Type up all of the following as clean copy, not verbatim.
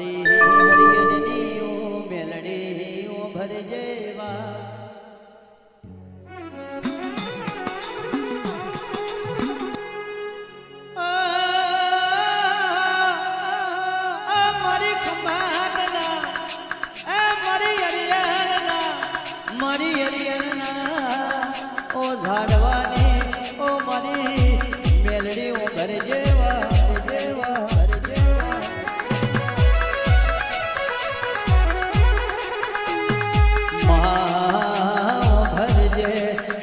મારી હરિયરની ઓ મેલડી ઓ ભરજેવા મારી ખંભાતના મારી હરિયરના ઓ ઝાડવાની ઓ મારી મેલડી ઓ ભરજેવા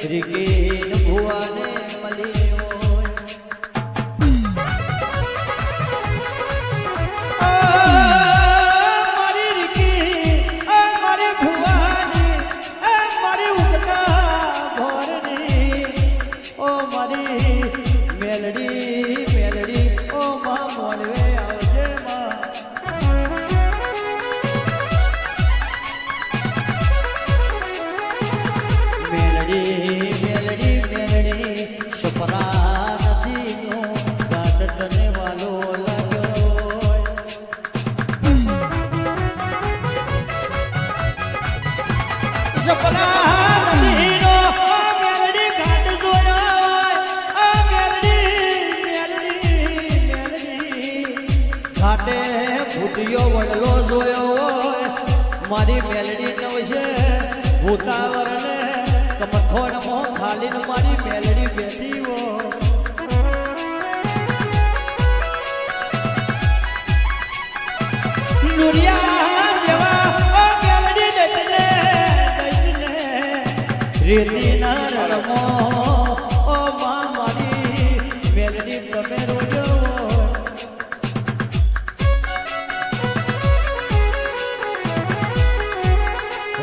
રિકેન ભુવાને મળ્યો મારી રીકી મારી ભુવાની મારી ઉગતા ભોરની ઓ મારી મેલડી ઓ માં મોલવે આવજે મેલડી ઘાટે ભૂતિયો વડલો જોયો હોય મારી મેલડી નવશે ભૂતાવરને કમથોડમો ખાલીને મારી મેલડી બેઠી હો નુરિયા જેવા મેલડી દઈને રેતીના રણમો ઓ માં મારી મેલડી તમે રોજો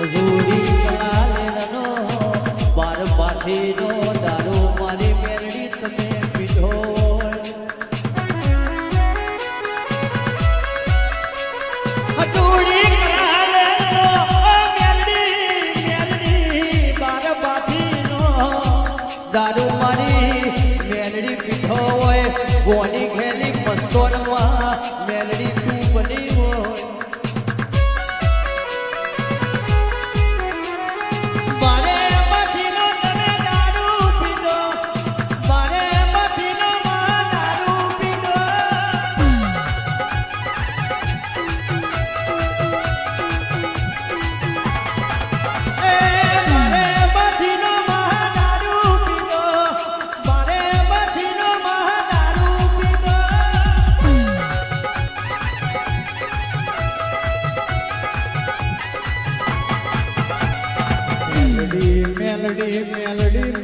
હજુરી કલાલેરનો બાર પાઠીનો દારૂ મારી મેલડી તમે પીધો હજુરી કલાલેરનો મેલડી બાર પાઠીનો દારૂ મારી મેલડી પીધો હોય ગોની ઘેલી મસ્તોનમાં મેલડી તું બની હોય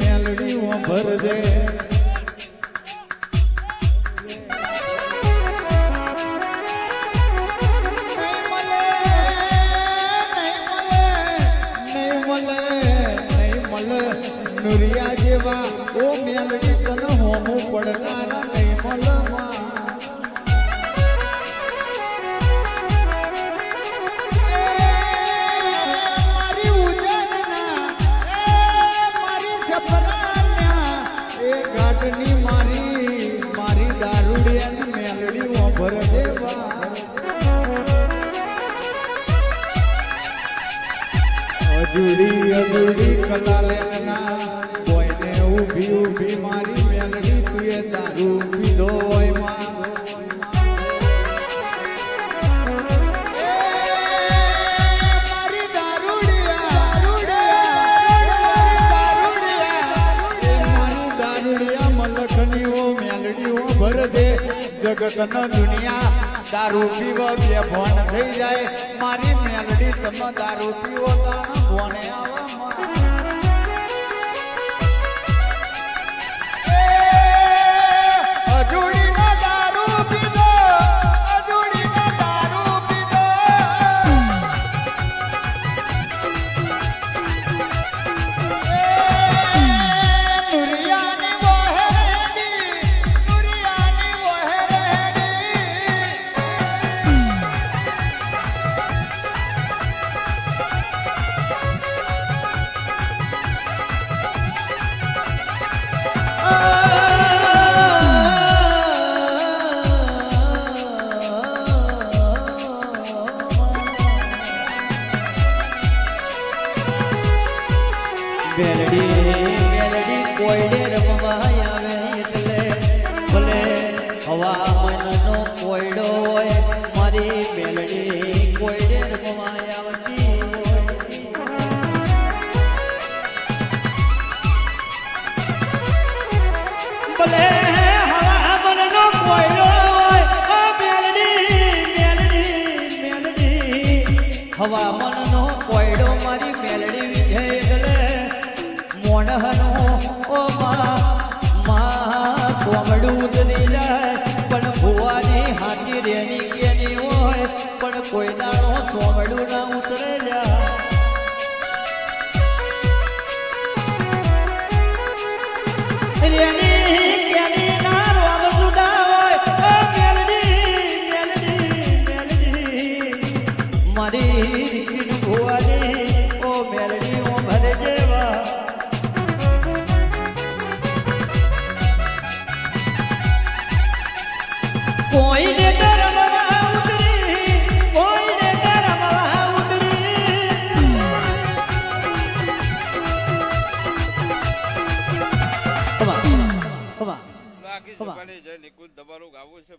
મેલડી ઓ ભરજે નુરિયા જેવા ઓ મેલડી તને હોમું પડનારા નહીં મળવા મારી દારૂડિયાની મેલડી ઓ ભરજેવા અજુડી કલાલેના કોઈને ઊભી મારી મેલડી તુએ દારૂ પીધો હોય માં જગતનો દુનિયા દારૂ પીવો બે ભોન થઈ જાય મારી મેલડી તમે દારૂ પીવો તો ભોને અજુડીનો દારૂ પીધો અજુડીનો દારૂ પીધો હવામાનનો કોયડો મારી મેલડી વિધે એટલે મોણહનો ઓ માં સોમડું ઉતરી જાય પણ ભુવાની હાથી રેની કેની હોય પણ કોઈ દાણો સોમડું ના ઉતરે જા રેની કેની ના રોમ જુદા હોય ઓ મેલડી મારી રીતિનું ભુવાની ઓ મેલડી ઓ ભરે જેવા કોઈને ગરમવા ઉતરી કોઈને ગરમવા ઉતરી લાગી છે ભલે જય નિકુંજ તમારું ગાવું છે.